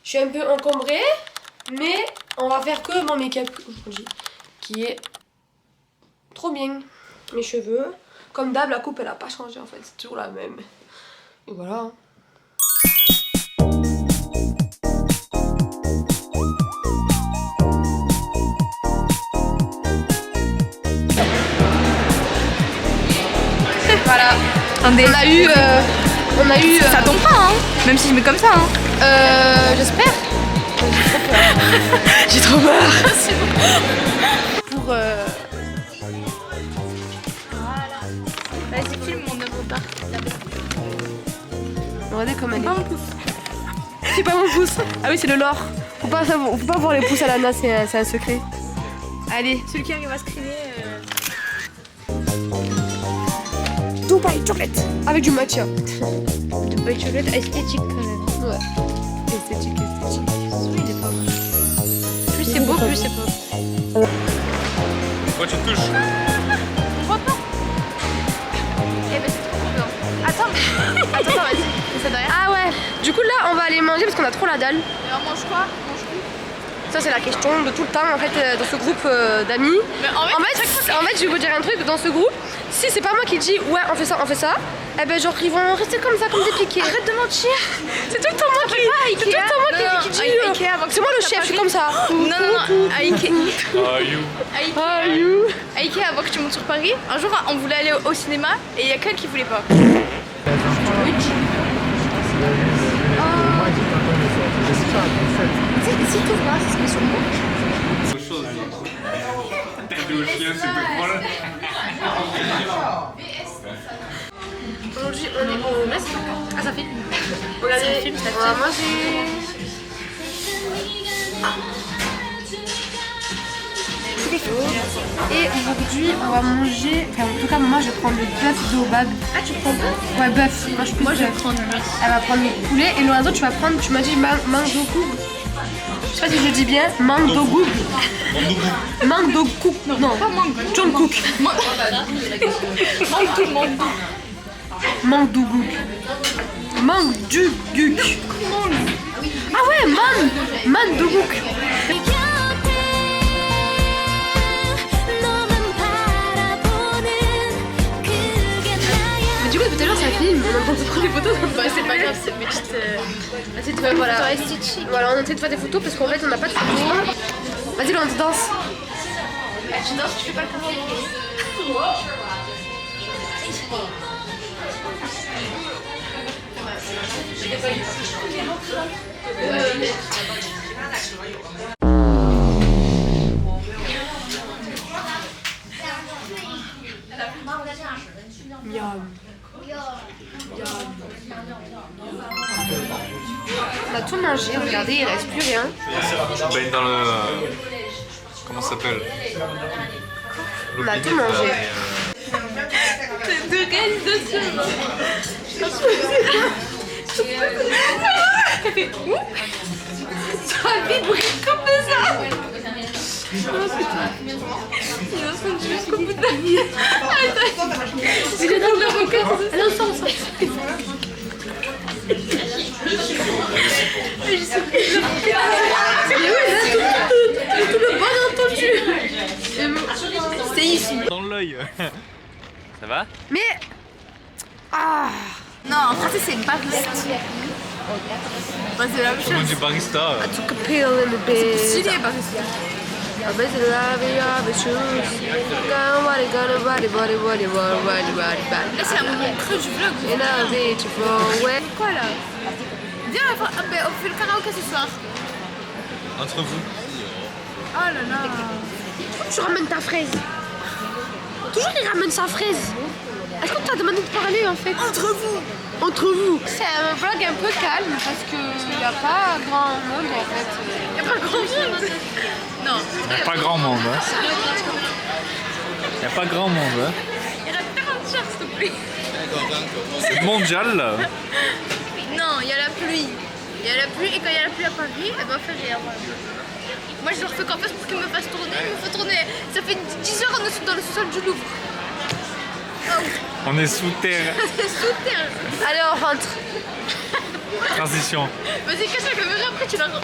Je suis un peu encombrée, mais on va faire que mon make-up aujourd'hui, qui est trop bien. Mes cheveux, comme d'hab, la coupe elle a pas changé en fait, c'est toujours la même. Et voilà. Voilà. On a eu. Ça tombe pas, hein. Même si je mets comme ça, hein. J'espère. J'ai trop peur. C'est bon. Pour Voilà. Vas-y, filme mon œuvre d'art. Regardez comme elle est. Pas mon pouce. C'est pas mon pouce. Ah oui, c'est le lore. Faut pas voir les pouces à Lana, c'est un secret. Allez. Celui qui arrive à screener. Dubai chocolate avec du matcha. Dubai chocolate esthétique quand même. Ouais. Esthétique. Oui, il est pas mal. Plus c'est beau, plus c'est beau. Pourquoi tu te touches? On voit pas. Eh ben c'est trop bien. Attends, vas-y. Ça derrière. Ah ouais. Du coup là, on va aller manger parce qu'on a trop la dalle. Et on mange quoi? On mange où? Ça c'est la question de tout le temps en fait dans ce groupe d'amis. Mais en fait, Je vais vous dire un truc dans ce groupe. Si c'est pas moi qui dis ouais on fait ça, eh ben genre ils vont rester comme ça, comme des piquets. arrête de mentir. C'est tout le temps moi qui c'est tout le temps moi qui dis c'est moi le chef, je suis comme ça. Non, à Ikea. Ah, you. À Ikea, avant que tu montes sur Paris, un jour on voulait aller au cinéma et il y a quelqu'un qui voulait pas. Si tu vois, c'est ce que sur moi. Autre chose. Interdit aux chiens, c'est plus drôle. Aujourd'hui on est au resto. Ah ça fait. Regardez, Ça filme, ça on va manger. Et aujourd'hui on va manger, enfin en tout cas moi je vais prendre le bœuf d'Obab. Ah, tu prends pas? Ouais bœuf, moi je vais prendre lui. Elle va prendre le poulet et Lorenzo tu vas prendre, tu m'as dit mandoku. Je sais pas si je dis bien, mandoku. Mandoku. Non, Pas mango. Jungkook. Mandouguk. Mandouguk. Ah ouais, Mandouguk. Mais du coup tout à l'heure ça filme, on est en train de se prendre des photos. Bah, c'est pas grave, c'est une petite. Ouais, voilà. Esthétique. Voilà, on essaie de faire des photos parce qu'en fait on n'a pas de photos. Vas-y Lorenzo danse. Tu danses, tu fais pas le compliqué. On a tout mangé, regardez, il reste plus rien. Tu baignes dans le. Comment ça s'appelle? On a tout mangé. De réalisation. Ça a vibré comme ça. Il va se rendre jusqu'au bout de la vie. C'est le nom de l'avocat. Allez, on sort. Tout le bon entendu. C'est ici. Dans l'œil. Ça va? Mais. Ah. Non, en français c'est barista. Bah, c'est la même Comment chose. du barista? Took a pill in the bed. Stylé, barista. I bet the lobby of the shoes. Là, c'est un moment creux du vlog. And I'll be for way. Quoi là? Viens, on fait le karaoké ce soir. Entre vous. Oh là là. Tu ramènes ta fraise. Toujours il ramène sa fraise. Est-ce qu'on t'a demandé de parler en fait? Entre vous. C'est un vlog un peu calme parce qu'il n'y a pas grand monde en fait. Il n'y a pas grand monde. Non. Il n'y a pas grand monde, hein? Il n'y a pas grand monde, hein? Il reste 40 chars, s'il te plaît. C'est mondial, là. Non, il y a la pluie. Il y a la pluie et quand il y a la pluie à Paris, elle va faire rien. Moi, je leur fais confiance pour qu'ils me fassent tourner. Il me faut tourner. Ça fait 10 heures qu'on est dans le sous-sol du Louvre. On est sous terre. C'est sous terre. Allez on rentre. Transition. Vas-y, cache la caméra, après tu la... Non,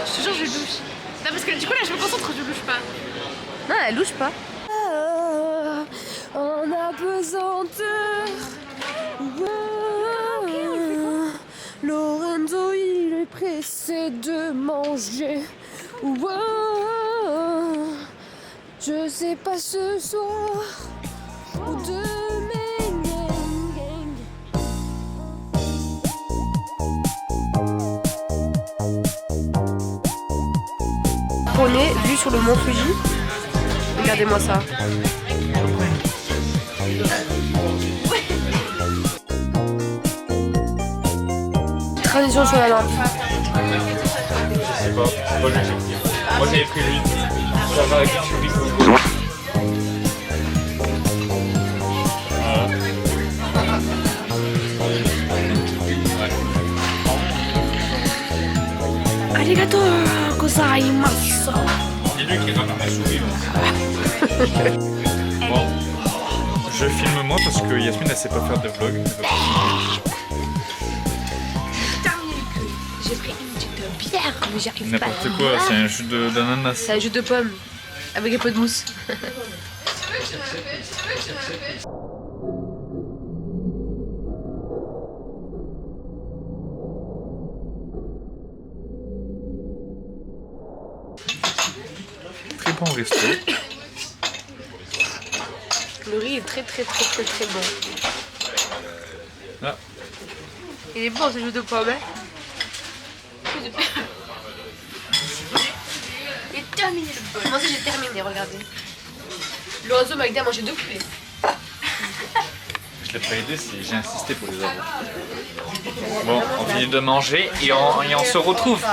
je te jure, je louche. Non, parce que du coup, là, je me concentre, je louche pas. Non, elle louche pas. On a besoin de... Lorenzo, il est pressé de manger. Je sais pas ce soir ou demain. On est vu sur le mont Fuji. Regardez-moi ça. Transition sur la lampe. Je sais pas, c'est pas l'objectif. Moi j'avais pris lui. Ça va avec le Arigato gozaimasu. C'est lui qui ramène la souris. Bon, je filme moi parce que Yasmine elle sait pas faire de vlog. J'ai pris une petite bière, mais j'arrive pas. N'importe quoi, c'est un jus d'ananas. C'est un jus de pomme avec un peu de mousse. Très bon resto. Le riz est très bon. Là. Il est bon ce jus de pomme, hein. Il est terminé le bol. Moi aussi j'ai terminé, regardez. Lorenzo m'a aidé à manger 2 poulets. Je l'ai pas aidé, j'ai insisté pour les avoir. Bon, on finit de manger et on se retrouve.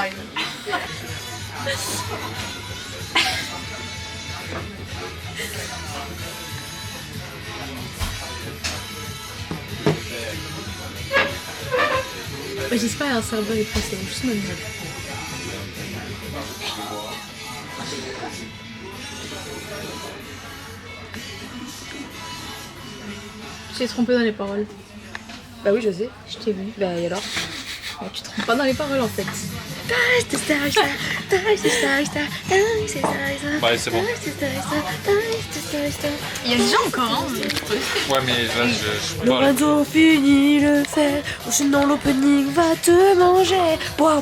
J'espère un serveur est passé, juste me dire. Tu t'es trompé dans les paroles. Bah oui, je sais. Je t'ai vu. Bah et alors? Bah, tu te trompes pas dans les paroles en fait. Bah c'est bon. Il y a des gens encore, hein. Ouais mais là je peux pas. Lorenzo finit le fait, ou sinon l'opening va te manger. Bois.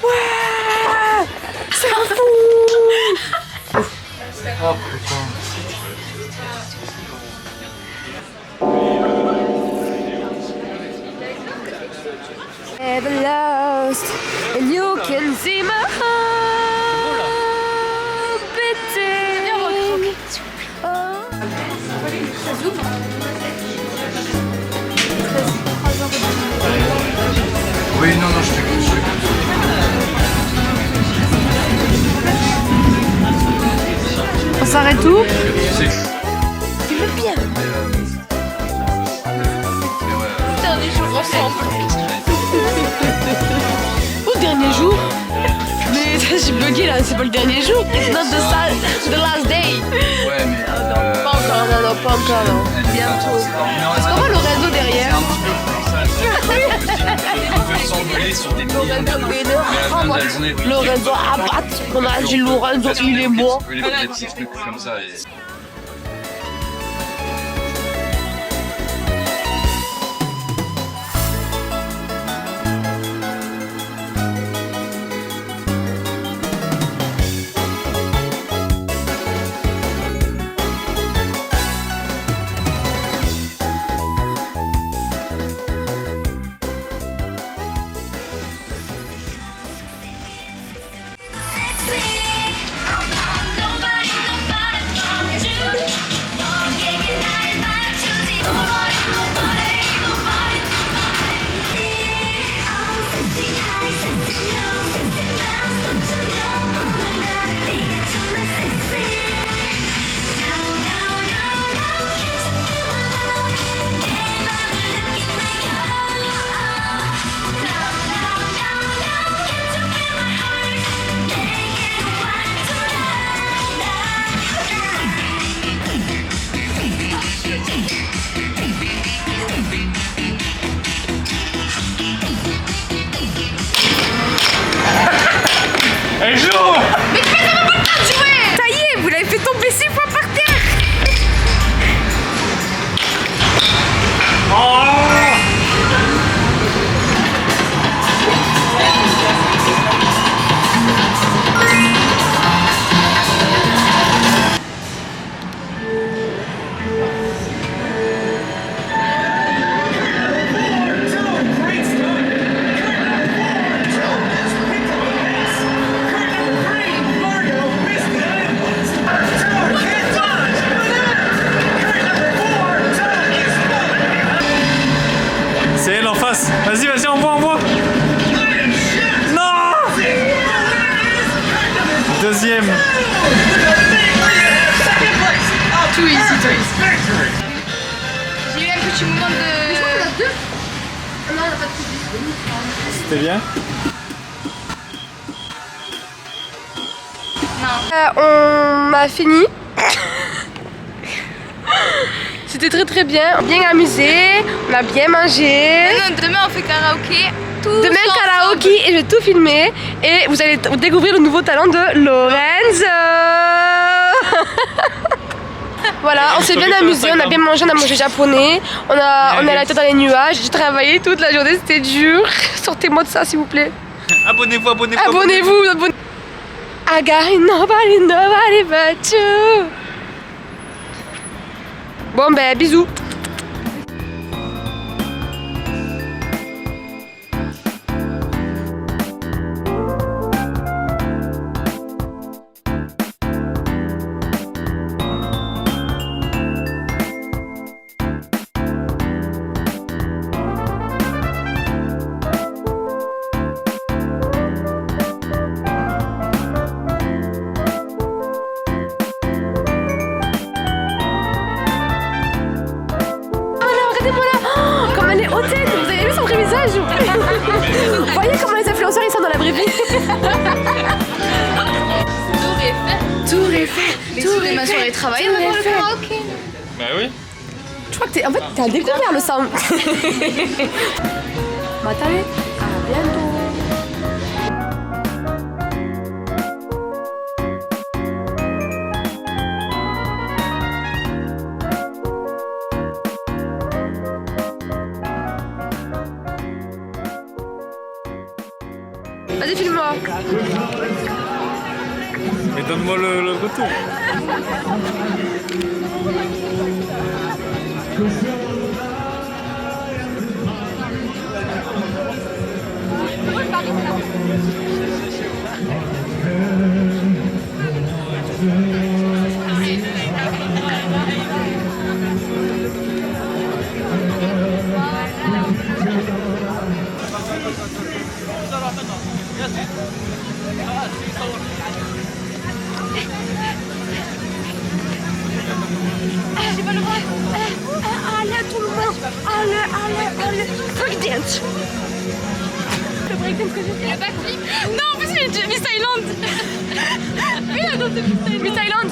Ouais, c'est un fou. Oh putain. Ever lost, and you can see my heart beating. Oui, non, je t'écoute. On s'arrête où? Tu veux bien? Dernier jour ensemble. Au dernier jour? Mais j'ai bugué là, c'est pas le dernier jour. It's not the last day. Ouais, mais. Pas encore, pas encore. Bientôt. Est-ce qu'on voit Lorenzo derrière? Lorenzo à battre. On a dit Lorenzo, il est bon. Des petits trucs comme ça. Nobody, Elle joue. Mais ça va pas le temps de jouer. Ça y est, vous l'avez fait tomber 6 fois par terre. C'est elle en face. Vas-y, vas-y, envoie. Non. Deuxième. Tout ici. J'ai eu un petit moment de... C'était bien. On a fini. C'était très bien amusé, on a bien mangé. Non, demain on fait karaoké. Demain karaoké et je vais tout filmer et vous allez découvrir le nouveau talent de Lorenz. Voilà, on s'est bien amusé, on a bien mangé, on a mangé japonais, on a la tête dans les nuages, j'ai travaillé toute la journée, c'était dur. Sortez-moi de ça s'il vous plaît. Abonnez-vous. Abonnez-vous. I got nobody but you. Bon ben bisous. Regardez-moi là, oh, comme elle est hautaine, vous avez vu son vrai visage? Vous voyez comment les influenceurs ils sont dans la vraie vie? Tour Eiffel. Demain soirée travail, on va voir le karaoké. Bah oui. Je crois que t'es un découvert le sang. Matane, à bientôt. Vas-y, filme-moi. Mais donne-moi le retour. Allez, tout le monde. Allez. Breakdance. Le breakdance que j'ai fait. Le backflip. Non, en plus, il est Miss Thailand. Oui, la danse de Miss Thailand.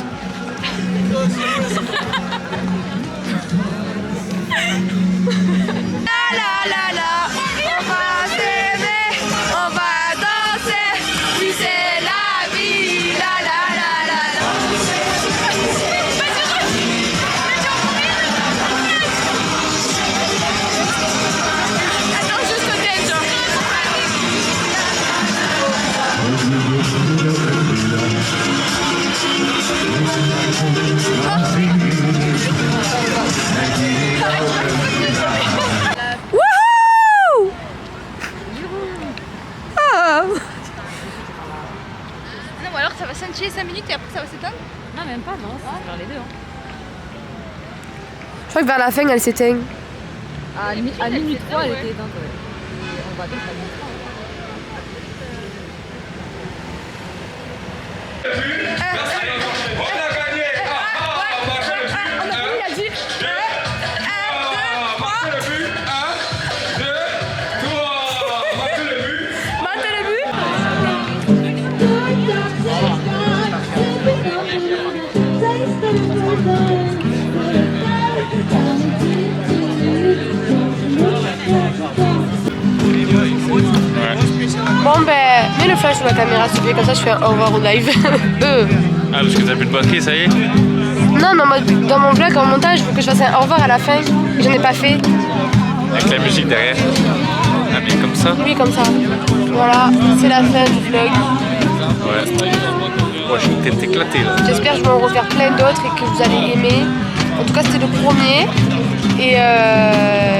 La. On va s'aimer, on va danser. Oui, c'est la vie. La. Attends, juste au tête, genre. Wouhou! Ah. Non, ou alors ça va scintiller 5 minutes et après ça va s'éteindre. Non, même pas, non, c'est vers les deux. Hein. Je crois que vers la fin, elle s'éteint. À minuit 3, elle était éteinte. Ouais. Et on va donc à minuit 3. Bon ben, mets le flash sur la caméra s'il te plaît, comme ça je fais un au revoir au live. Ah, parce que t'as plus de batterie, ça y est? Non, dans mon vlog en montage, il faut que je fasse un au revoir à la fin. Je n'ai pas fait. Avec la musique derrière. Ah, mais comme ça? Oui, comme ça. Voilà, c'est la fin du vlog. Ouais. Ouais, je vais t'éclater là. J'espère que je vais en refaire plein d'autres et que vous allez aimer. En tout cas, c'était le premier. Et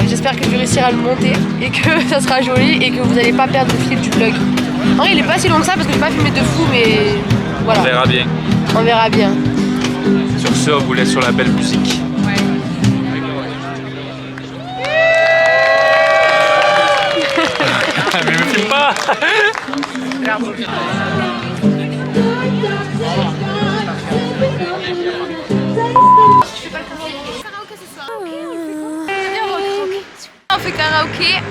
j'espère que je vais réussir à le monter et que ça sera joli et que vous n'allez pas perdre le fil du vlog. En vrai, il est pas si long que ça parce que je n'ai pas filmé de fou, mais voilà. On verra bien. On verra bien. Sur ce, on vous laisse sur la belle musique. Mais me filme pas. On fait karaoké.